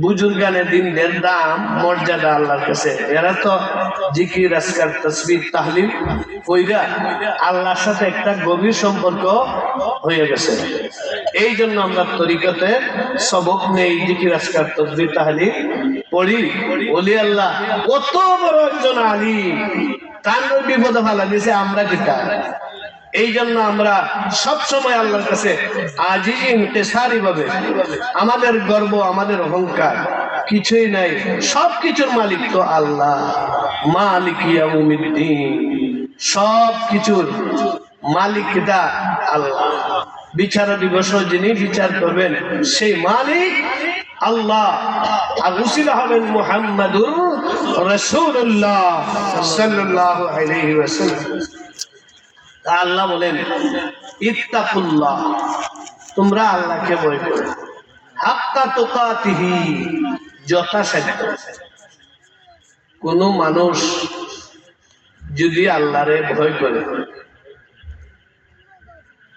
বুজুর্গানে দিনদের দাম মর্যাদা আল্লাহর কাছে। এরা তো জিকির আজকার তাসবিহ তাহলিল কইরা আল্লাহর সাথে একটা গভীর সম্পর্ক হয়ে গেছে। এই জন্য আমরা তরিকতে সবক নেই, জিকির আজকার তাসবিহ তাহলিল পড়ি। ওলি আল্লাহ কত বড় একজন আলিম, তার বিপদে ফেলা দিয়েছে, আমরা কিতা। এই জন্য আমরা সব সময় আল্লাহর কাছে আজিজ ইনকিসারি ভাবে, আমাদের গর্ব আমাদের অহংকার কিছুই নাই, সবকিছুর মালিক তো আল্লাহ, মালিক ইয়াউমিদ্দিন, সব কিছুর মালিক দা আল্লাহ। বিচার দিবস যিনি বিচার করবেন সেই মালিক আল্লাহ, আর উসিলা হবেন মুহাম্মাদুর রাসূলুল্লাহ সাল্লাল্লাহু আলাইহি ওয়াসাল্লাম। আল্লাহ বলেন ইত্তাকুল্লাহ, তোমরা আল্লাহকে ভয় করো, হাক্কা তুকাতিহি, যথাসাধ্য। কোন মানুষ যদি আল্লাহরে ভয় করে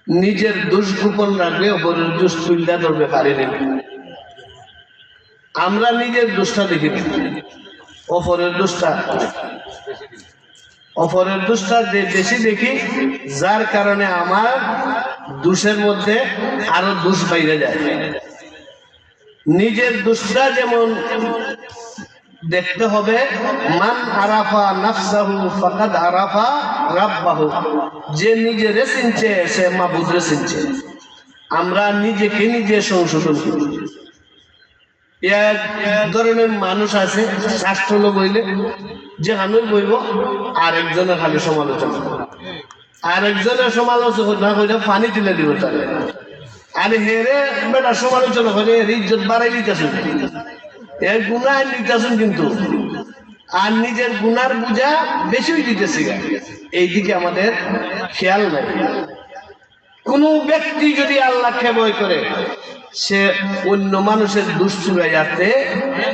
নিজের দোষ গোপন রাখবে, অপরের দোষ তুলে ধরবে পারেনি। আমরা নিজের দোষটা দেখি, অপরের দোষটা বেশি দেখি, যার কারণে আমার দোষের মধ্যে আরো দোষ বাইরে যায়। নিজের দোষটা যেমন দেখতে হবে, মান আরাফা নাফসাহু ফাকাদ আরাফা রাব্বাহু, যে নিজেরে চিনছে সে মাবুদরে চিনছে। আমরা নিজেকে নিজে সংশোধন করি। এক ধরনের মানুষ আছে, শাস্ত্র লোক হইলে যে আমি বইব আরেকজনের খালি সমালোচনা, আরেকজনের সমালোচনা করে পানি তুলে দিব তাহলে, আরে হেরে বেটা সমালোচনা করে ইজ্জত বাড়াই দিতেছেন, এর গুণায় নিতেছেন, কিন্তু আর নিজের গুনার বোঝা বেশি হয়ে দিতেছি। এইদিকে আমাদের খেয়াল নাই। কোন ব্যক্তি যদি আল্লাহকে ভয় করে সে অন্য মানুষের দোষ চুরাইতে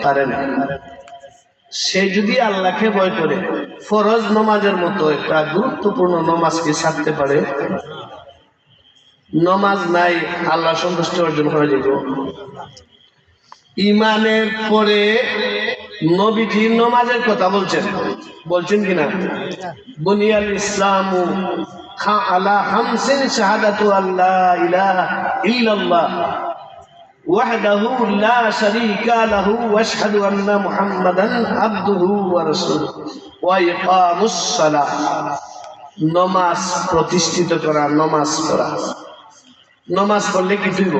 পারে না। সে যদি আল্লাহকে ভয় করে ফরজ নমাজের মতো একটা গুরুত্বপূর্ণ নমাজকে ছাড়তে পারে, নমাজ নাই আল্লাহ সন্তুষ্টি অর্জন করা যাবে। ইমানের পরে নবীজি নমাজের কথা বলছেন কিনা, বুনিয়াল ইসলামু আলা খামসিন শাহাদাতু আল্লাহ ইলাহা ইল্লাল্লাহ ওয়াহদাহু লা শারীকা লাহু ওয়া আশহাদু আন্না মুহাম্মাদান আবদুহু ওয়া রাসূলুহু ওয়া ইকামুস সালাহ। নামাজ প্রতিষ্ঠিত করা, নামাজ পড়া। নামাজ পড়লে কি হইব?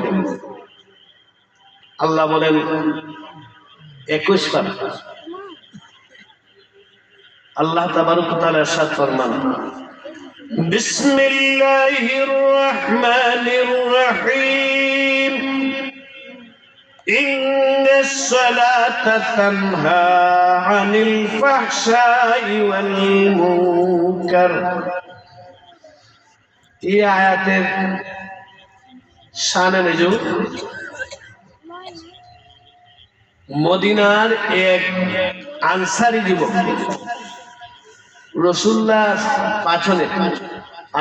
আল্লাহ বলেন 21 বার। আল্লাহ তাবারক ওয়া তাআলা ইরশাদ ফরমান, বিসমিল্লাহির রহমানির রহিম, ইন্নাস সালাতা তানহা আনিল ফাহশাই ওয়াল মুনকার। এই আয়াতের শানে নজুল মদিনার এক আনসারী যুবক রাসূলুল্লাহ পাছনে,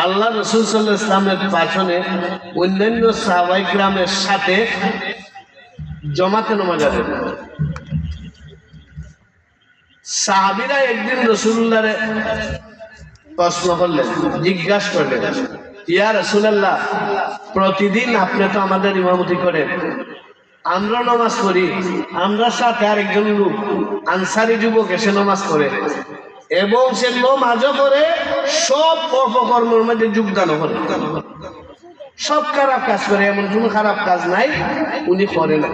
আল্লাহ রাসূল সাল্লাল্লাহু আলাইহি ওয়াসাল্লামের পাছনে অন্যান্য সাহাবায়ে কিরামের সাথে জামাতে নামাজ আদায় করে। সাহাবীরা একদিন রাসূলুল্লাহরে প্রশ্ন করলেন, জিজ্ঞাসা করলেন, ইয়া রাসূলুল্লাহ, প্রতিদিন আপনি তো আমাদের ইমামতি করেন, আমরা নামাজ পড়ি, আমরা সাথে আরেকজন লোক আনসারী যুবক এসে নামাজ পড়ে এবং সে নামাজও করে, সব অপকর্মের মধ্যে যোগদান করে, সব খারাপ কাজ করে, এমন কোনো খারাপ কাজ নাই উনি করে না।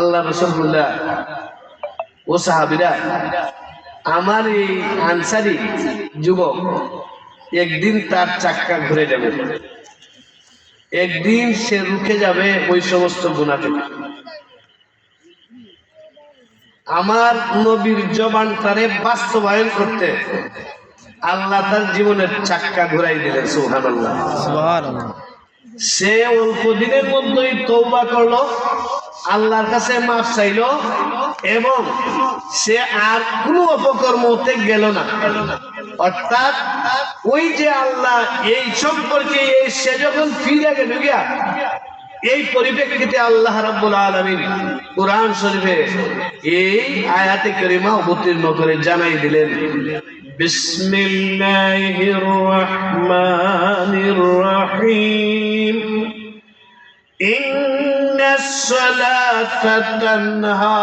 আল্লাহ রাসূল বললেন, ও সাহাবীরা, আমার এই আনসারী যুবক একদিন তার চাক্কা ঘুরে যাবে, একদিন সে রুখে যাবে ওই সমস্ত গুনাহ থেকে। আমার নবীর জবানটারে বাস্তবায়ন করতে আল্লাহ তার জীবনের চাক্কা ঘুরাই দিলেন। সুবহানাল্লাহ, সুবহানাল্লাহ। সে অল্প দিনের মধ্যেই তওবা করলো, আল্লাহর কাছে মাফ চাইলো এবং সে আর কোনো অপকর্মতে গেল না। অর্থাৎ ওই যে আল্লাহ এই সম্পর্কে সে যখন ফিরে গেল গিয়া এই পরিপ্রেক্ষিতে আল্লাহ রাব্বুল আলামিন কুরআন শরীফে এই আয়াতে কারিমা অবতীর্ণ করে জানাই দিলেন, বিসমিল্লাহির রহমানির রহিম, ইন্নাস সালাতা তানহা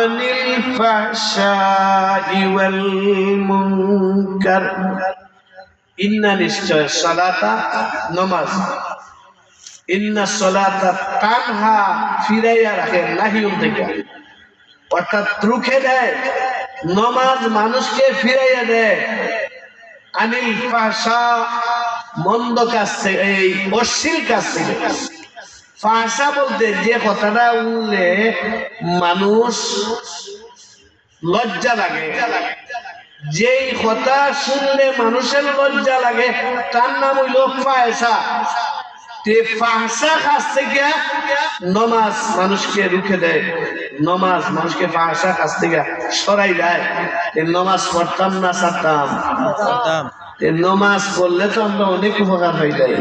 আনিল ফাহশাই ওয়াল মুনকার। ইন্না নিশ্চয়, সালাতা নামাজ, ইন্না সালাতা তানহা ফিরাইয়া রাখে নাহিউন থেকে, অর্থাৎ রুখে দেয়। নামাজ মানুষকে ফিরাইয়া দেয় আনিল ফাহশা, মন্দ কাজ থেকে, এই অশ্লীল কাজ থেকে। ফাহশা বলতে যে কথাটা উঠলে মানুষ লজ্জা লাগে, যেই কথা শুনলে মানুষের লজ্জা লাগে, তার নাম হইল ফাহশা। ফাহশা কাজ থেকে নামাজ মানুষকে রুখে দেয়, নামাজ মানুষকে ফাহশা কাজ থেকে সরাই দেয়। নামাজ পড়তাম না ছাড়তাম, নামাজ পড়লে তো আমরা অনেক উপকার হয়ে যাই।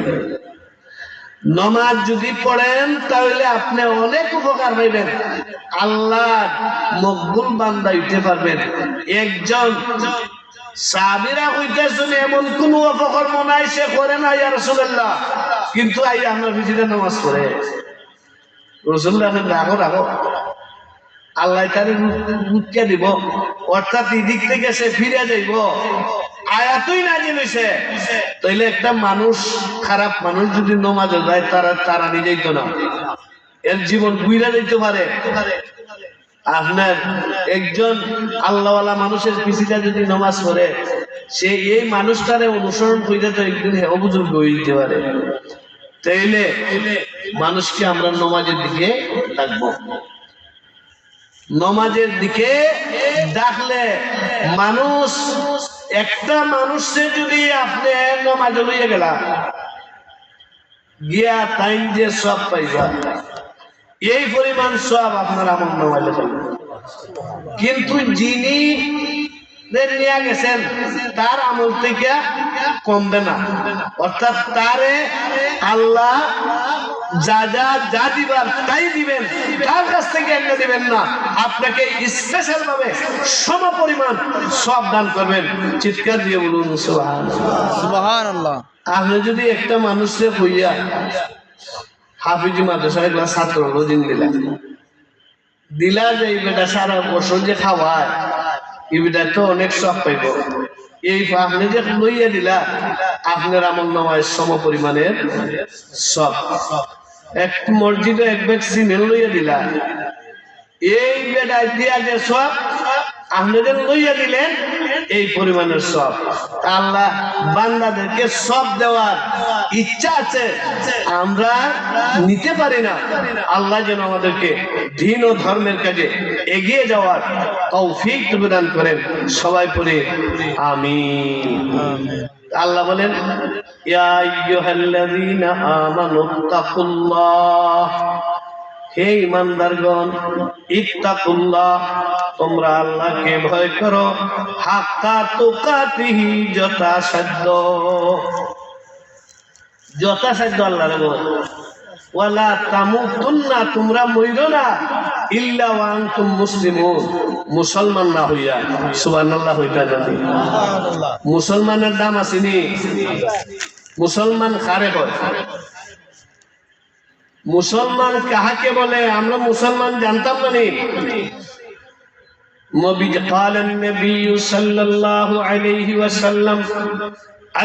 নামাজ যদি পড়েন তাহলে আপনি অনেক উপকার পাইবেন, আল্লাহ মকবুল বান্দা হইতে পারবেন। একজন সাহাবীরা হইতেছেন এমন কোন অপকর্ম নাই সে করে না ইয়া রাসূলুল্লাহ, কিন্তু আই আমরা ভিজিতে নামাজ পড়ে রাসূলুল্লাহ রাগো রাগো আল্লাহ তারে রুকিয়া দিব, অর্থাৎ এই দিক থেকে সে ফিরে যাইব। আয়াতই নাজিল হইছে, তাইলে একটা মানুষ, খারাপ মানুষ যদি নামাজে যায় তারা নিজেই তো না, এর জীবন বুইরা যাইতে পারে। আপনার একজন আল্লাহওয়ালা মানুষের পিছিয়ে যদি নামাজ পড়ে, সে এই মানুষটারে অনুসরণ করে তো একদিন অবুজুর্গ হয়ে যেতে পারে। তাইলে মানুষকে আমরা নামাজের দিকে ডাকবো, নামাজের দিকে ডাকলে মানুষ, একটা মানুষে যদি আপনি নামাজে লইয়া গেলা গিয়া টাইম দিয়ে সব পাইবা, এই পরিমাণ সব আপনার আমল নামাইলে পাইবেন। কিন্তু যিনি নিয়ে গেছেন তার আমল থেকে কমবে না, অর্থাৎ তারে আল্লাহ যা যা যা দিবার তাই দিবেন, তার কাছ থেকে এনে দিবেন না, আপনাকে স্পেশাল ভাবে সম পরিমাণ সব দান করবেন। চিৎকার দিয়ে বলুন সুবহানাল্লাহ। আপনি যদি একটা মানুষকে হইয়া হাফিজি মাদ্রাসায় ছাত্র রোজিন দিলা যে এই বেটা সারা বছর যে খাওয়ায়, এই বেটা তো অনেক সব পাইব। এই আপনি যে লইয়া দিলা আপনার আমল নামায় সম পরিমাণের সব। এক মসজিদে এক ব্যাগ সিমেন্ট লইয়া দিলা, এই বেটা দিয়া যে সব আপনাদের লইয়া দিলেন এই পরিমাণের সব। আল্লাহ বান্দাদেরকে সব দেওয়ার ইচ্ছা আছে, আমরা নিতে পারি না। আল্লাহ যেন আমাদেরকে দ্বীন ও ধর্মের কাজে এগিয়ে যাওয়ার তৌফিক প্রদান করেন। সবাই পড়ে আমিন। আল্লাহ বলেন, ইয়া আইয়ুহাল্লাযীনা আমানুত্তাকুল্লাহ, হে ঈমানদারগণ, ইত্তাকুল্লাহ, তোমরা আল্লাহকে ভয় করো, হাক্কা তুকাতিহি, যথাসাধ্য আল্লাহর ভয়। ওয়ালা তামুতুন্না, তোমরা মইরো না, ইল্লা ওয়া আনতুম মুসলিমুন, মুসলমান না হইয়া। সুবহানাল্লাহ হইতা জানি। মুসলমানের দাম আসেনি। মুসলমান কারে কয়? মুসলমান কাহাকে বলে? আমরা মুসলমান জানতাম না নি। নবী قال النبي صلى الله عليه وسلم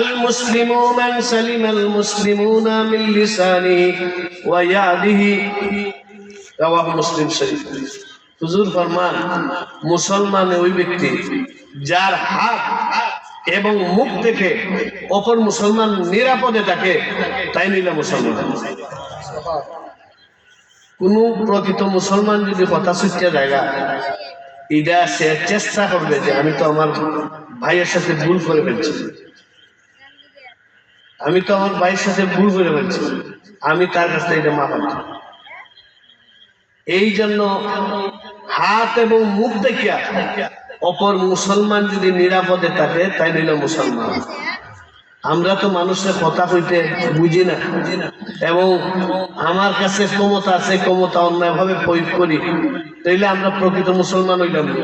المسلم من سلم المسلمون من لسانه ويده, رواه মুসলিম শরীফ। হুজুর ফরমান, মুসলমান ওই ব্যক্তি যার হাত এবং মুখ থেকে অপর মুসলমান নিরাপদে থাকে, তাই নিলে মুসলমান। কোন প্রকৃত মুসলমান যদি কথা ছুটতে জায়গা, এটা সে চেষ্টা করবে যে আমি তো আমার ভাইয়ের সাথে ভুল করে ফেলছি, আমি তো আমার ভাইয়ের সাথে ভুল করে ফেলছি, আমি তার কাছে এটা মাফ চাই। এই জন্য হাত এবং মুখ দেখিয়া অপর মুসলমান যদি নিরাপদে থাকে, তাই নিল মুসলমান। আমরা তো মানুষের কথা হইতে বুঝি না, এবং আমার কাছে ক্ষমতা আছে, ক্ষমতা অন্যায়ভাবে প্রয়োগ করি, তাইলে আমরা প্রকৃত মুসলমান হইলাম না।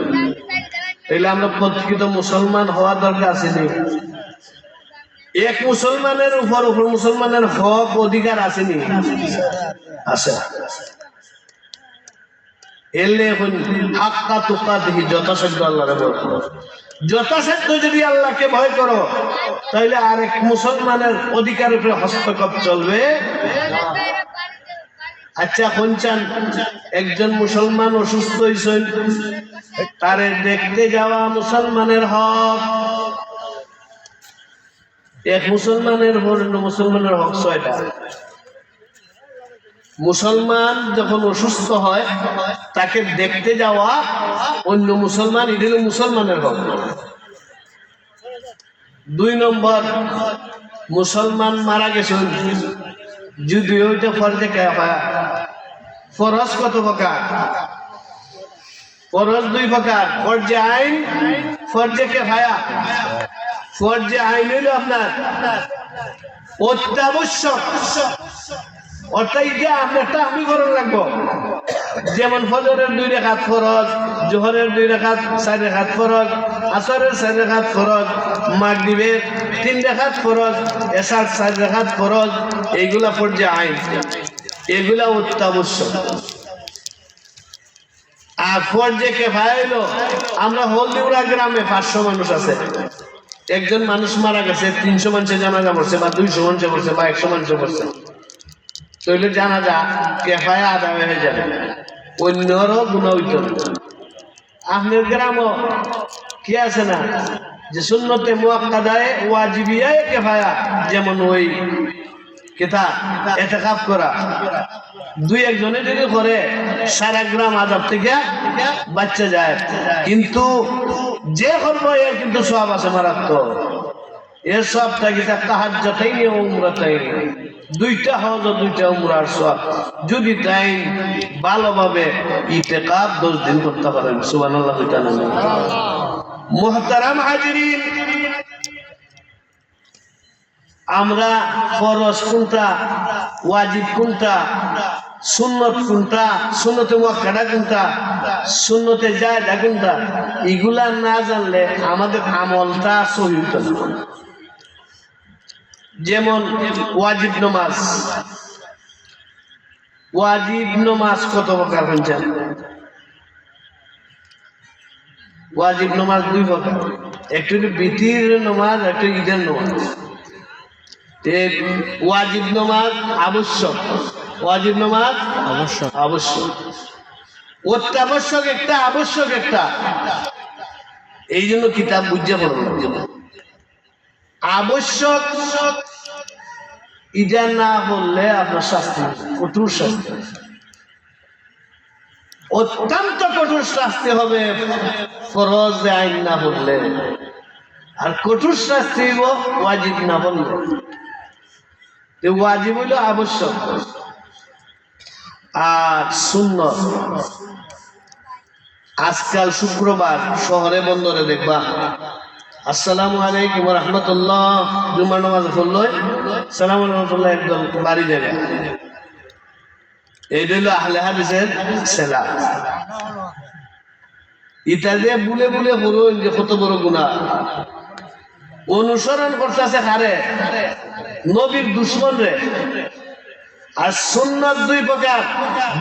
তাইলে আমরা প্রকৃত মুসলমান হওয়ার দরকার আছে নি? এক মুসলমানের উপর মুসলমানের হক অধিকার আসেনি? আছে। এলে এখন হাক্কা তুকা দেখি যথাসাধ্য আল্লাহরে বলো, যথাসাধ্য যদি আল্লাহকে ভয় করো, তাইলে আরেক মুসলমানের অধিকারের উপরে হস্তক্ষেপ চলবে। আচ্ছা কোনচান একজন মুসলমান অসুস্থ হয়েছেন, তারে দেখতে যাওয়া মুসলমানের হক। এক মুসলমানের মুসলমানের হক 6টা। মুসলমান যখন অসুস্থ হয় তাকে দেখতে যাওয়া অন্য মুসলমান, এটা হলো মুসলমানের হক। 2 নম্বর, মুসলমান মারা গেছেন, যদি ওইটা ফরজে কিফায়া। ফরজ কত প্রকার? ফরজ 2 প্রকার, ফরজে আইন, ফরজে কিফায়া। ফরজে আইন হইল আপনার অত্যাবশ্যক, অর্থাৎ এটা আপনারটা আমি করার লাগবো। যেমন ফজরের 2 রাকাত ফরজ, জোহরের 2 রাকাত, 4 রাকাত ফরজ, আসরের 4 রাকাত ফরজ, মাগরিবের 3 রাকাত ফরজ, এশার 4 রাকাত ফরজ। এইগুলা ফরজে আইন, এগুলা অত্যাবশ্যক। আর ফরজে কিফায়া হইলো, আমরা হলদিউরা গ্রামে 500 মানুষ আছে, একজন মানুষ মারা গেছে, 300 মানুষের জানাজা পড়ছে, বা 200 মানুষে পড়ছে, বা 100 মানুষে পড়ছে, তাহলে জানাজা কিফায়া আদায় হয়ে যাবে, অন্যরও গুনাহ হইত না। আপনার গ্রামও কি আছে না যে সুন্নতে মুআক্কাদায়ে ওয়াজিবিয়ায়ে কিফায়া, যেমন ওই কিতাব ইতিকাফ করা 2-1 জনে যদি করে সারা গ্রাম আযাব থেকে বাঁচা যায়। কিন্তু যে করবো এর কিন্তু সওয়াব আছে মারাত্মক। এর সবটা কি তাহাজ্জুতাইনি ও উমরাতাইনি, 2টা হজ ও 2টা উমরার সওয়াব যদি তাই ভালোভাবে ইতিকাফ 10 দিন করতে পারেন। সুবহানাল্লাহ। মুহতারাম হাজিরিন, আমরা ফরজ কোনটা, ওয়াজিব কোনটা, সুন্নত কোনটা, সুন্নতে মুআক্কাদা কোনটা, সুন্নতে জায়েদা কোনটা, এগুলা না জানলে আমাদের আমলটা সহি হতো না। যেমন ওয়াজিব নামাজ, ওয়াজিব নামাজ কত প্রকার হয়েছে? ওয়াজিব নামাজ 2 প্রকার, একটা হলো বিতির নামাজ, একটা ঈদের নামাজ। ওয়াজিব নামাজ আবশ্যক, ওয়াজিব নামাজ আবশ্যক, আবশ্যক। অত্যাবশ্যক একটা, আবশ্যক একটা। এই জন্য কিতাব বুঝে পড়বেন। আবশ্যক ইটা না বললে আপনার শাস্তি, কঠোর শাস্তি, অত্যন্ত কঠোর শাস্তি হবে ফরজ আইন না বললে, আর কঠোর শাস্তি হইব ওয়াজিব না বললে। ওয়াজিব হইল আবশ্যক, আর সুন্নত আজকাল শুক্রবার শহরে বন্দরে দেখবা আসসালামু আলাইকুম ওয়া রাহমাতুল্লাহ, জুমার নামাজ পড়লো সালাম রাহমাতুল্লাহ, একদম বাড়ি যাবে। এইটা হলো আহলে হাদিসের সেলাম। ইটা যে বুলে বুলে করুন যে কত বড় গুনাহ। অনুসরণ করতেছে কারে? নবীর দুশমন রে। আর সুন্নাত 2 প্রকার,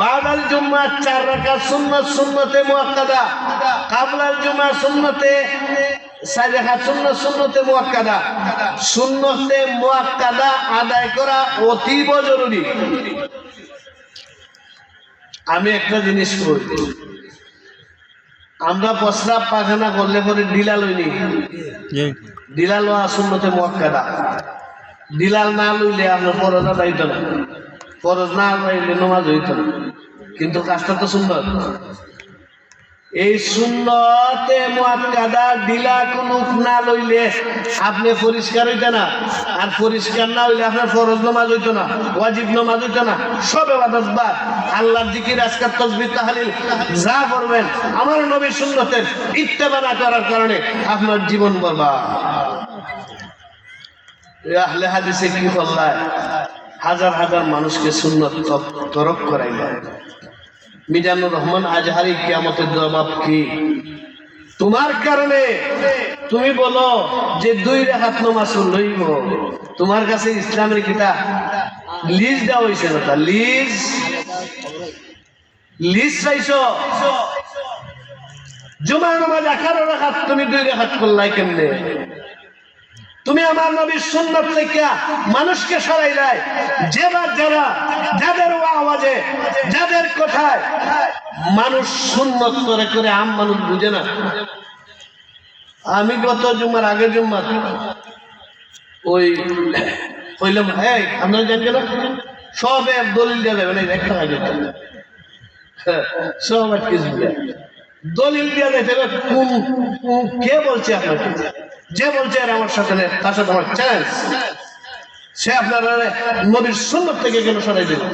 বাদাল জুম্মা 4 রাকাত সুন্নাত, সুন্নতে মুআক্কাদা, কাবলাল জুম্মা সুন্নতে 4 রাকাত সুন্নাত, সুন্নতে মুআক্কাদা। সুন্নতে মুআক্কাদা আদায় করা অতীব জরুরি। আমি একটা জিনিস করি, আমরা প্রস্রাব পায়খানা করলে পরে ডিলা লইনি, ডিলা লওয়া সুন্নতে মুআক্কাদা। ডিলাল না লইলে আপনার ফরজ আদায় হইতো না, ফরজ না আদাইলে নামাজ হইতো না, কিন্তু কাজটা তো সুন্নত। এই সুন্নতে মুআক্কাদা ডিলা কোনো না লইলে আপনি পরিষ্কার হইতে না, আর পরিষ্কার না হইলে আপনার ফরজ নামাজ হইতো না, ওয়াজিব নামাজ হইতো না, সব ইবাদত বাদ। আল্লাহর জিকির, আজকার তাসবিহ, তাহলিল যা করবেন আমার নবীর সুন্নতের ইত্তেবা না করার কারণে আপনার জীবন বরবাদ। আহলে হাদিসে কি করলায় হাজার হাজার মানুষকে সুন্নত তরক করাইলেন। মিজানুর রহমান আজহারি কিয়ামতের জবাব কি? তোমার কারণে তুমি বলো যে 2 রাকাত নামাজ লইব, তোমার কাছে ইসলামের কিতাব লিজ দেওয়া হয়েছে না? তা লিজ চাইছো? জুমার নামাজ 11 রাকাত, তুমি 2 রাকাত করলাই কেমনে? তুমি আমার নবীর সুন্নত থেকে মানুষকে সরাইলাই। যাদের আওয়াজে, যাদের কথায় মানুষ সুন্নত করে করে আম মানুষ বুঝে না। আমি গত জুম্মার আগের জুম্মা ওই কইলাম, হ্যাঁ আপনারা জানেন সব এক দলিল দেওয়া যাবে না, একটা আগে সব এক কিছু দলিল দেওয়া যাইতে হবে। কে বলছে আপনাকে? যে বলছে আর আমার সাথে তার সাথে আমার চ্যালেঞ্জ, সে আপনারা নবীর সুন্নত থেকে কেন সরাই দেবে?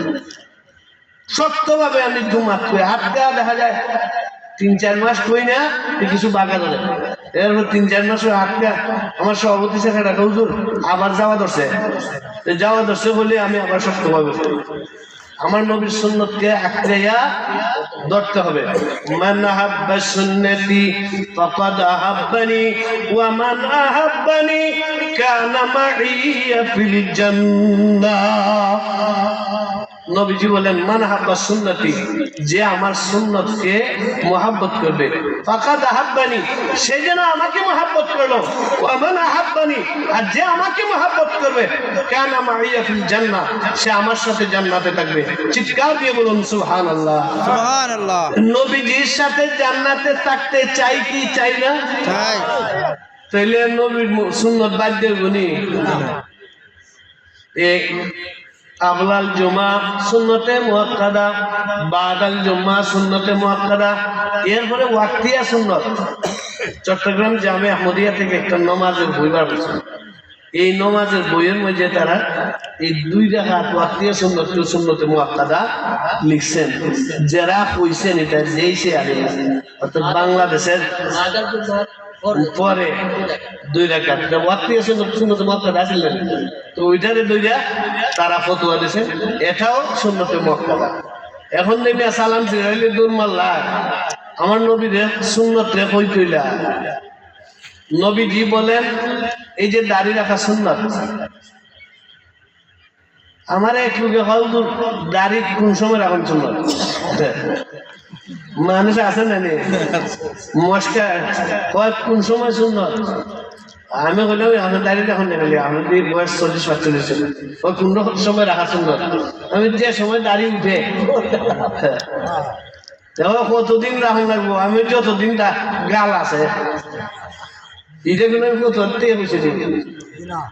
সত্যভাবে আমি জুমাত কই আটকা দেখা যায় 3-4 মাস কই না কিছু বাগা ধরে, এরপর 3-4 মাস আটকা আমার সভাপতি সেখানে হুজুর আবার যাওয়া ধরছে বলে আমি আবার সত্যভাবে আমার নবীর সুন্নতকে আঁকড়াইয়া ধরতে হবে। মান আহাব্বা সুন্নতি ফাকাদ আহাব্বানি ওয়া মান আহাব্বানি কানা মাইয়া ফিল জান্নাহ। নবীজি বলেন, মান আহাব্বা সুন্নতি, যে আমার সুন্নতকে মুহাব্বত করবে, ফাকাদ আহাব্বানি, সে যেন আমাকে মুহাব্বত করলো, ওয়া মান আহাব্বানি, আর যে আমাকে মুহাব্বত করবে, কানা মাইয়া ফিল জান্নাহ, সে আমার সাথে জান্নাতে থাকবে। চিৎকার দিয়ে বলুন সুবহানাল্লাহ, সুবহানাল্লাহ। নবীজির সাথে জান্নাতে থাকতে চাই কি চাই না? চাই। তাইলে নবীর সুন্নত বাদ দেব নি? এই আবলাল জুমা সুন্নতে মুআক্কাদা, বাদাল জুমা সুন্নতে মুআক্কাদা, এরপরে ওয়াক্তিয়া সুন্নত। চট্টগ্রাম জামে আহমদিয়া থেকে একটা নমাজের বই বার করছে। এই নমাজের বইয়ের মধ্যে তারা এই 2 রাকাত ওয়াক্তিয়া সুন্নতে মুআক্কাদা লিখছেন। যারা কইছেন এটা যেইছে আগে, অর্থাৎ বাংলাদেশের পরে 2 রাকাত ওয়াক্তিয়া সুন্নতে মুআক্কাদা আছিল, তো ওইটারে 2টা তারা ফতোয়া দিয়েছে, এটাও সুন্নতে মুআক্কাদা। এখন নেমে সালাম ফিরাইলে দূর মাল্লা আমার নবীর সুন্নত রে কই কইলা? নবীজি বলেন, এই যে দাড়ি রাখা সুন্নত, আমার এক লোকে হলদুর দাড়ি কোন সময় রাখুন সুন্নত? মানুষ আছে না মস্কা কয় কোন সময় সুন্নত? আমি বললাম আমার দাড়ি এখন নেই, আমার বয়স 40-45, ওই কোন সময় রাখা সুন্দর? আমি যে সময় দাড়ি উঠে দেখো কতদিন রাখুন লাগবো, আমি যতদিন গাল আছে এটা কিন্তু আমি ফতোয়াতে বসে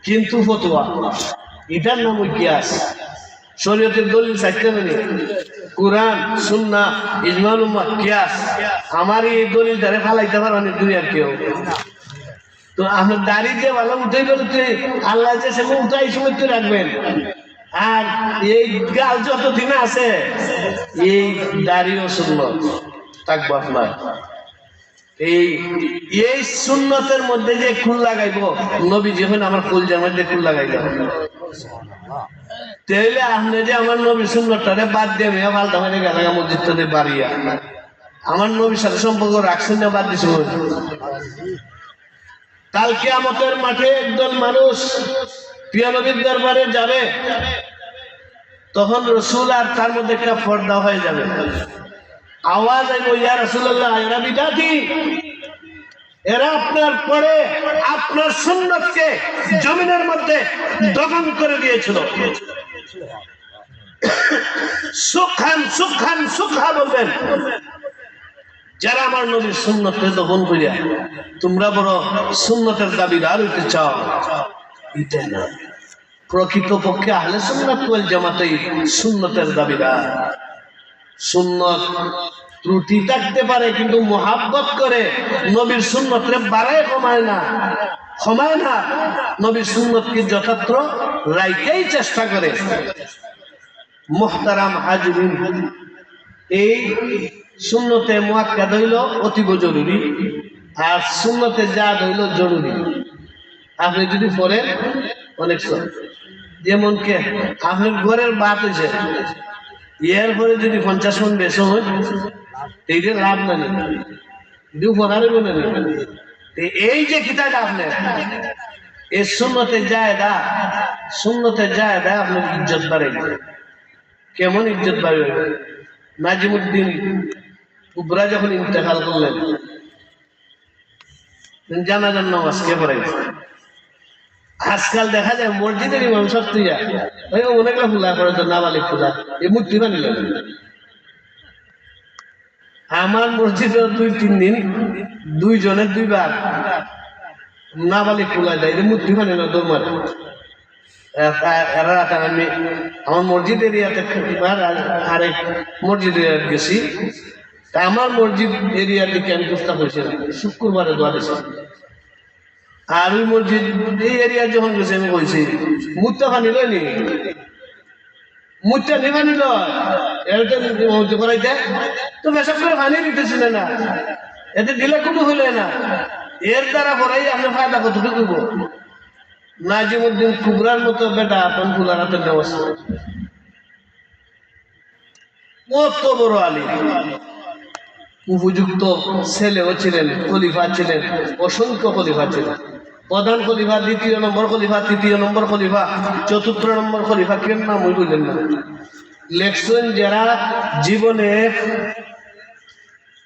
কিন্তু ফতোয়া এটার নাম ইতিহাস। শরীয়তের দলিল চাইতে নেই, কুরআন সুন্নাহ ইজমাউল উম্মাহ কিয়াস। আমার এই দলিল দ্বারা ফালাইতে পারেন দুনিয়ার কেউ। তো আপনার দাড়ি দিয়ে ভালো উঠে গেলে আল্লাহ যে সে উঠাই সময় তো রাখবেন, আর এই গাল যতদিন আছে এই দাড়িও সুন্নত থাকবো আপনার। এই সুন্নতের মধ্যে যে ফুল লাগাইবো, নবী যখন আমার ফুল জামার যে ফুল লাগাইল, তাহলে আপনি যে আমার নবীর সুন্নতটারে বাদ দিয়ে মেয়ে পাল্টা মানে গেলাগা মসজিদটাতে বাড়িয়া আমার নবীর সাথে সম্পর্ক রাখছেন না বাদ দিছে? কাল কিয়ামতের মাঠে একদল মানুষ প্রিয় নবীর দরবারে যাবে, তখন রাসূল আর তার মধ্যে একটা পর্দা হয়ে যাবে। আওয়াজ আইবো, ইয়া রাসূলুল্লাহ, এরা বিদাতি, এরা আপনার পরে আপনার সুন্নতকে জমিনের মধ্যে দফন করে দিয়েছিল। সুখান সুখান সুখা বলবেন, যারা আমার নবীর সুন্নতকে দফন করিয়া তোমরা বড় সুন্নতের দাবিদার হইতে চাও, এটা না। প্রকৃতপক্ষে আহলে সুন্নাত ওয়াল জামাতেই সুন্নতের দাবিদার। সুন্নত ত্রুটি থাকতে পারে, কিন্তু মুহাব্বত করে নবীর সুন্নতরে বাড়ায় কমায় না, নবীর সুন্নতকে যথার্থ রাইতেই চেষ্টা করে। মুহতারাম হাজিরিন, এই সুন্নতে মুআক্কাদ হইল অতীব জরুরি, আর সুন্নতে জাদ হইল জরুরি। আপনি যদি পড়েন অনেক সব যেমন কে আপনার ঘরের বাত হয়েছে এর পরে যদি 50 মন বেশি হয় এইটা লাভ না এই যে কিতাব আপনার এই সুন্নতে যায় আপনার ইজ্জত বাড়ে কেমন ইজ্জত বাড়ে নাজিমুদ্দিন কুবরা যখন ইন্তেকাল করলেন জানাজার নামাজ কে পড়াই আজকাল দেখা যায় মসজিদের ইমাম সব তুই অনেকগুলো ফুলা করে তো নাবালিক ফুলা এই মূর্তি বানিল আমার মসজিদে 2-3 দিন 2 জনের 2 বার নাবালিক ফুলা দেয় মূর্তি বানিল দৌড় এরা আমি আমার মসজিদ এরিয়াতে আরেক মসজিদ এরিয়া গেছি তা আমার মসজিদ এরিয়ার দিকে আমি প্রস্তাব করেছিলাম শুক্রবারে দোয়া দিয়েছি আর ওই মসজিদ এই এরিয়া যখন গেছি আমি বলছি মুদ্রা ফানি লয়নি মুদ্রা নিবা নিল এটা করাইতে তো বেসব করে ফানি দিতেছিল না এতে দিলে কোনো হইলে না এর দ্বারা করাই আমি ফায়দা কতটুকু করবো নাজিমুদ্দিন কুবরার মতো বেটা আপন ফুলার হাতে ব্যবস্থা কত বড় আলী উপযুক্ত ছেলেও ছিলেন খলিফা ছিলেন অসংখ্য খলিফা ছিলেন প্রধান খলিফা 2য় নম্বর খলিফা 3য় নম্বর খলিফা 4র্থ নম্বর খলিফা কেন নাম ওই বললেন না লেখছেন যারা জীবনে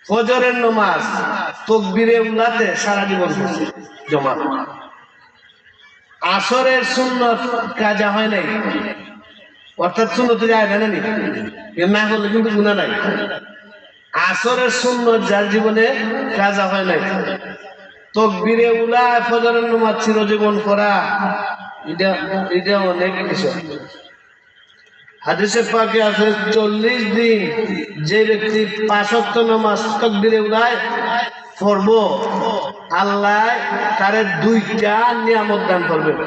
ফজরের নামাজ তাকবীরে উলাতে সারা জীবন জমা আসরের সুন্নত কাজা হয় নাই অর্থাৎ সুন্নতে যায় না না হলে কিন্তু গুনাহ নাই আসরের সুন্নত যার জীবনে কাজা হয় নাই তাকবীরে উলা ফজরের নামাজ চিরজীবন করা এটা অনেক কিছু হাদিসে পাকে আছে 40 দিন যে ব্যক্তি 5 ওয়াক্ত নামাজ তাকবীরে উলায় পড়বো আল্লাহ তারে 2টা নিয়ামত দান করবেন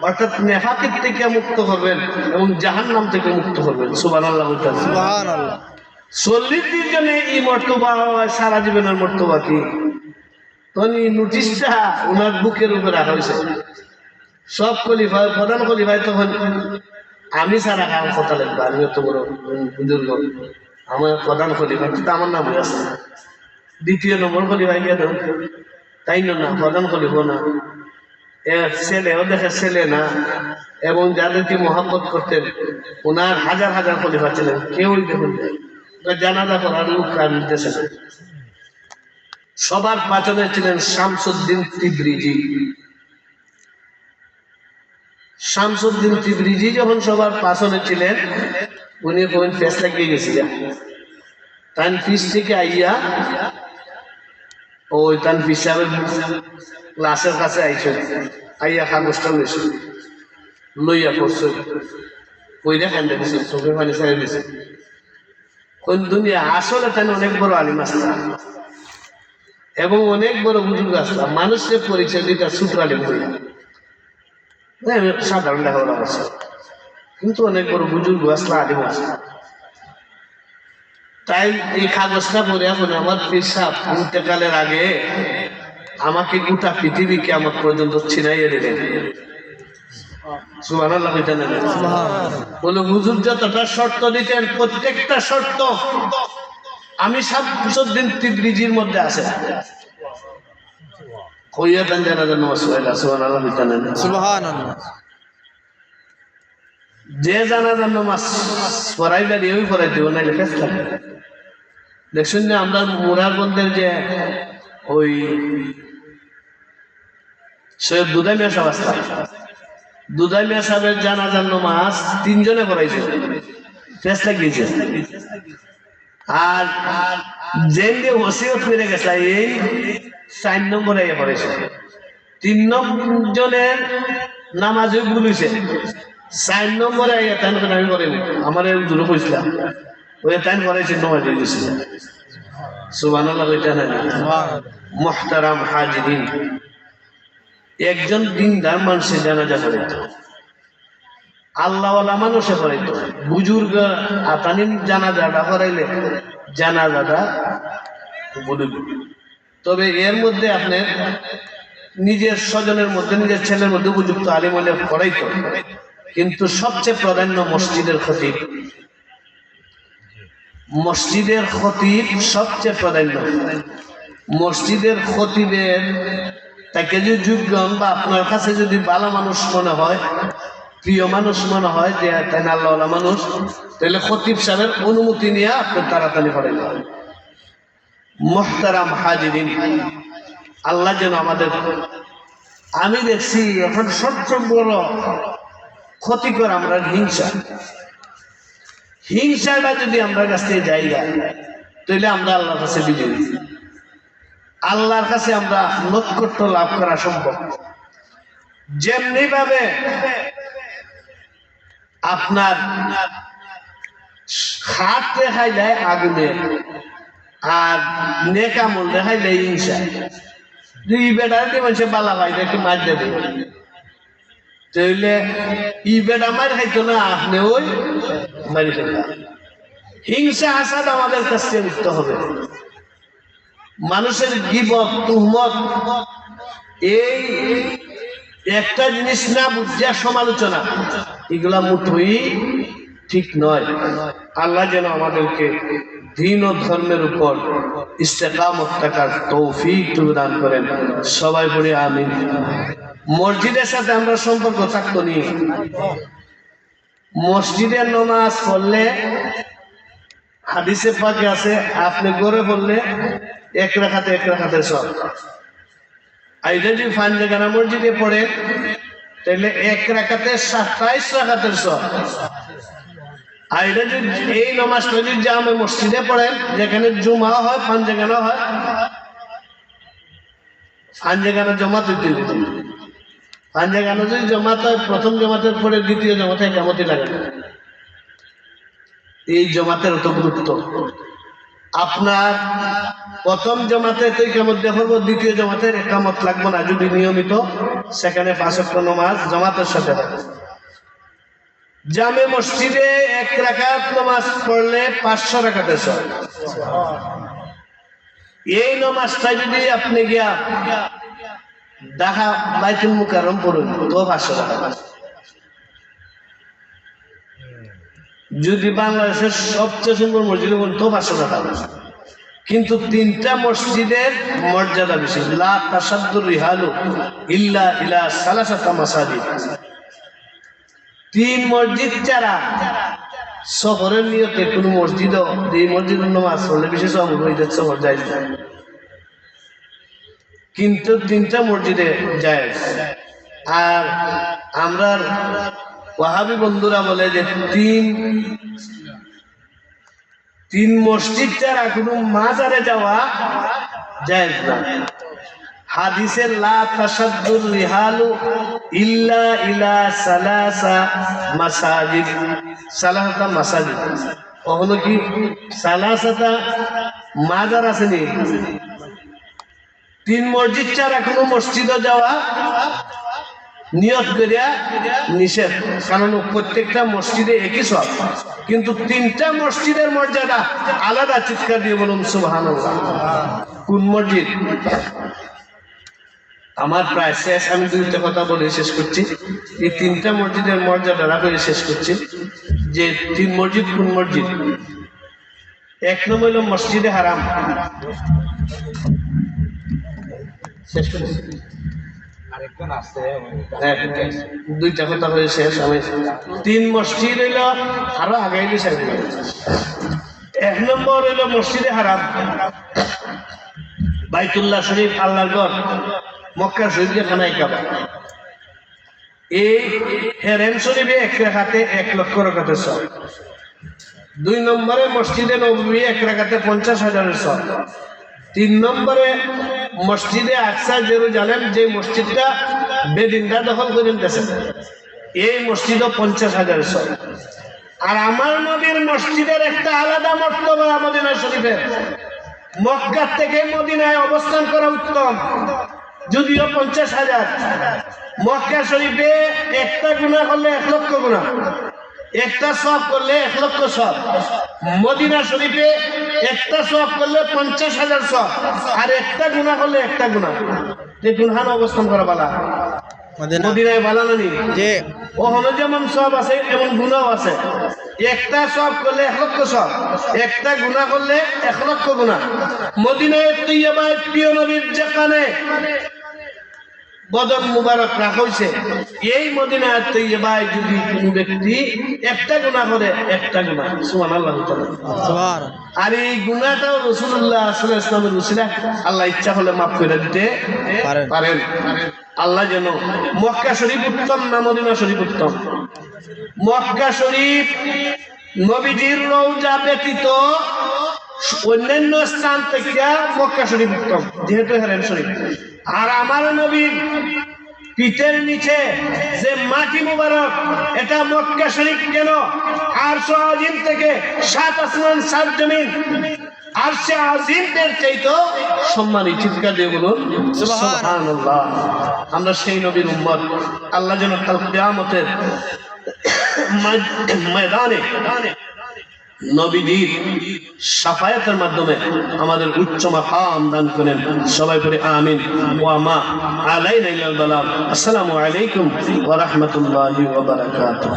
অর্থাৎ নেফাকের থেকে মুক্ত করবেন এবং জাহান্নাম থেকে মুক্ত করবেন সুবহানাল্লাহ সুবহানাল্লাহ 40 দিন জন্য এই মর্তবা সারা জীবনের মর্তবা কি তখন এই নোটিশটা ওনার বুকের উপরে রাখা হয়েছে সব খলিফা প্রধান খলিফায় তখন আমি সারা কাম কথা লিখবো আমি এত বড় বুজুর্গ আমার প্রধান খলিফা কিন্তু আমার নাম আছে 2য় নম্বর খলিফা গিয়ে দেন তাই না প্রধান খলিফা না ছেলেও দেখে ছেলে না এবং যাদেরকে মহব্বত করতেন ওনার হাজার হাজার খলিফা ছিলেন কেউই দেখুন জানাজা করার লোক নিতেছে না সবার পাচনে ছিলেন শামসুদ্দিন তিবরিজি শামসুদ্দিন তিবরিজি যখন সবার পাচনে ছিলেন উনি কোন ফেসলা গিয়ে গেছিলেন তানফিস থেকে আইয়া ওই তানফিস সাহেবের ক্লাসের কাছে আইছে আইয়া কাগজটা লইছে লইয়া পড়ছে কইরা কান্দে দিছে চোখে পানি ছেড়ে দিছে কোন দুনিয়া আসলে তাই অনেক বড় আলিম আসলাম এবং অনেক বড় বুজুর্গ আসলাম মানুষের পরিচয় দিতে ছোট আলিম হইয়া সাধারণ লেখাপড়া করছে কিন্তু অনেক বড় বুজুর্গ আসলাম আলিম আসলাম তাই এই কাগজটা পড়ে এখন আমার পেশাব ইন্তেকালের আগে আমাকে গোটা পৃথিবীকে আমার পর্যন্ত ছিনাইয়ে দিলেন সুবহানাল্লাহ বলে হুজুর যতটা শর্ত দিতেন প্রত্যেকটা শর্ত আমি শামসুদ্দিন তিবরিজির মধ্যে আছে কইয়া দেন জানাজার নামাজ সুবহানাল্লাহ যে জানাজার নামাজ পড়াইবার ওই পড়াই দেব না ফেসলা দেখছেন না আমরা মুরারগঞ্জের যে ওই সৈয়দ দুদাই মিয়া সাহেব আসতাম দুদাই মিয়া সাহেবের জানাজার নামাজ 3 জনে পড়াইছে ফেসলা গিয়েছে আর যেন দিয়ে ওসিয়ত করে গেছে এই 4 নম্বরে পড়েছে 3 জনের নামাজে ভুলিছে 4 নম্বরে তাই আমি করিনি আমার দূরে কইছিলাম ওই তাই করাইছে নামাজ গেছে সুবহানাল্লাহ মুহতারাম হাজিরিন একজন দিনদার মানুষের জানাজা পড়াইতো আল্লাহওয়ালা মানুষে পড়াইতো বুজুর্গ আতানিন জানাজাটা পড়াইলে জানাজাটা বলে তবে এর মধ্যে আপনার নিজের স্বজনের মধ্যে নিজের ছেলের মধ্যে উপযুক্ত আলিম হলে পড়াইতো, কিন্তু সবচেয়ে প্রাধান্য মসজিদের খতিব। মসজিদের খতিব সবচেয়ে প্রাধান্য। মসজিদের খতিবের তাকে যদি যোগ্য বা আপনার কাছে যদি ভালো মানুষ মনে হয়, প্রিয় মানুষ মনে হয়, যে তাই আল্লাহ মানুষ, তাহলে খতিব সাহেবের অনুমতি নিয়ে আপনি তাড়াতাড়ি পড়েন। মুহতারাম হাজিরিন, আল্লাহ যেন আমাদের, আমি দেখছি এখন সবচেয়ে বড় ক্ষতিকর আমরা হিংসা। হিংসাটা যদি আমরা কাছ থেকে যাই তাহলে আমরা আল্লাহর কাছে বিজয়ী, আল্লাহর কাছে আমরা নৈকট্য লাভ করা সম্ভব। যেমনি ভাবে আপনার হাত দেখাই যায় আগুনে, আর নেক আমল দেখাই যায় হিংসা। দুই বেটার মানুষের বালা ভাই একটু মার দেবে, তাহলে ই বেটা মার খাইতো না, আপনি ওই মারি ফেলবেন। হিংসা হাসাদ আমাদের কাছ থেকে মুক্ত হবে। মানুষের গীবত তুহমত এই একটা জিনিস না বুঝিয়া সমালোচনা, এগুলা মুঠোই ঠিক নয়। আল্লাহ যেন আমাদেরকে দ্বীন ও ধর্মের উপর ইস্তেকামত থাকার তৌফিক দান করেন। সবাই বলি আমিন। মসজিদের সাথে আমরা সম্পর্ক থাকতো নি। মসজিদের নামাজ পড়লে হাদিসে পাকে আছে, আপনি গড়ে পড়লে এক রাকাতে সব। আর যদি ফানজাগানা মসজিদে পড়ে তাহলে এক রাকাতে 27 রাকাতের সব। আর এটা যদি এই নামাজটা যদি জামে মসজিদে পড়েন, যেখানে জুমা হয়, ফানজাগানা হয়, ফানজাগানা জমাত হইতে হবে। ফানজাগানা যদি জমাত হয়, প্রথম জমাতের পরে দ্বিতীয় জমাতে কেমতই লাগে না। এই জমাতের অত গুরুত্ব। আপনার প্রথম জমাতে তো কেমন দেখবো, দ্বিতীয় জমাতের একামত লাগবে না যদি নিয়মিত সেখানে 5 ওয়াক্ত নামাজ জমাতের সাথে থাকে। জামে মসজিদে 1 রাকাত নামাজ পড়লে 500 রাকাতের সব। এই নামাজটা যদি আপনি গিয়া ঢাকা বাইতুল মুকাররম পড়ুন তো 500 টাকা। যদি বাংলাদেশের সবচেয়ে সুন্দর মসজিদে পড়ুন তো 500 টাকা। কিন্তু 3টা মসজিদের মর্যাদা বেশি। লা তাসাদ্দুর রিহালু ইল্লা ইলা সালাসাতা মাসাজিদ। 3 মসজিদ ছাড়া সফরের নিয়তে কোনো মসজিদও, এই মসজিদের নামাজ পড়লে বিশেষ অবৈধ সফর যায় না, কিন্তু 3টা মসজিদে যায়। আর আমরা ওয়াহাবি বন্ধুরা বলে যে 3 মসজিদ ছাড়া কোনো মাজারে যাওয়া যায় না। হাদিসে লা তাসাদ্দুর রিহালু ইল্লা ইলা সালাসা মাসাজিদ, সালাসাতা মাসাজিদ। কখনো কি সালাসাতা মাজার আসেনি? 3 মসজিদ ছাড়া কোনো মসজিদে যাওয়া নিয়ত করিয়া নিষেধ, কারণ প্রত্যেকটা মসজিদে একই সব, কিন্তু 3টা মসজিদের মর্যাদা আলাদা। চিৎকার দিয়ে বলুন সুবহানাল্লাহ। কোন মসজিদ? আমার প্রায় শেষ, আমি 2টা কথা বলে শেষ করছি। এই 3টা মসজিদের মর্যাদা রাখে শেষ করছি। যে 3 মসজিদ কোন মসজিদ? 1 নম্বর হলো মসজিদে হারাম। শেষ করছি। হ্যাঁ, 2টা কথা হয়ে শেষ। আমি 3 মসজিদ হইল, আরো আগে 1 নম্বর হইল মসজিদে হারাম, বাইতুল্লাহ শরীফ, আল্লাহর ঘর, মক্কা শরীফ খানায় কাবা। এই হেরেম শরীফে 1 রাকাতে 1 লক্ষ রাকাতের সব। 2 নম্বরে মসজিদে নববী 1 রাকাতে 50,000 সব। 3 নম্বরে মসজিদে আকসা জেরুজালেম, যে মসজিদটা বেদিনরা দখল করে নিতেছে, এই মসজিদও 50,000 সব। আর আমার নবীর মসজিদের একটা আলাদা মর্তবা মদিনা শরীফের। মক্কা থেকে মদিনায় অবস্থান করা উত্তম, যদিও 50,000। মক্কা শরীফে একটা গুনাহ করলে 1 লক্ষ গুনাহ, একটা সওয়াব করলে 1 লক্ষ সওয়াব। মদিনা শরীফে একটা সওয়াব করলে 50,000 সওয়াব, আর একটা গুনাহ করলে একটা গুনাহ। কোনখানে অবস্থান করা বালা? মদিনায় বালা নানি যে ওখানে যেমন সব আছে এমন গুণাও আছে। একটা সব করলে 1 লক্ষ সব, একটা গুনাহ করলে 1 লক্ষ গুনাহ। মদিনায় তৈয়বায় প্রিয় নবীর যেখানে বদন মুবারক রাখা হয়েছে, এই মদিনায় তৈয়বায় যদি কোনো ব্যক্তি একটা গুনাহ করে, একটা গুনাহ, সুবহানাল্লাহ। আর এই গুনাহটাও রাসূলুল্লাহ সাল্লাল্লাহু আলাইহি ওয়াসাল্লামের উসিলা আল্লাহ ইচ্ছা হলে মাফ করে দিতে পারেন। আল্লাহ যেন মক্কা শরীফ উত্তম না মদিনা শরীফ উত্তম? মক্কা শরীফ নবীজির রওজা ব্যতীত অন্যান্য স্থান থেকে মক্কা শরীফ উত্তম, যেহেতু হেরেম শরীফ। আর আমার নবীর পিঠের নিচে যে মাটি মুবারক, এটা মক্কা শরীফ কেন? আরশ আজিম থেকে 7 আসমান 7 জমিন আরশে আজিমের চাইতো সম্মানী। চিৎকার দিয়ে বলুন সুবহানাল্লাহ। আমরা সেই নবীর উম্মত। আল্লাহ যেন কাল কিয়ামতের ময়দানে নবীজির শাফায়াতের মাধ্যমে আমাদের উচ্চ মাকাম দান করেন। সবাই পড়ে আমিন। ওয়া মা আলাইনা ইল্লাল বালাগ। আসসালামু আলাইকুম ওয়া রাহমাতুল্লাহি ওয়া বারাকাতুহু।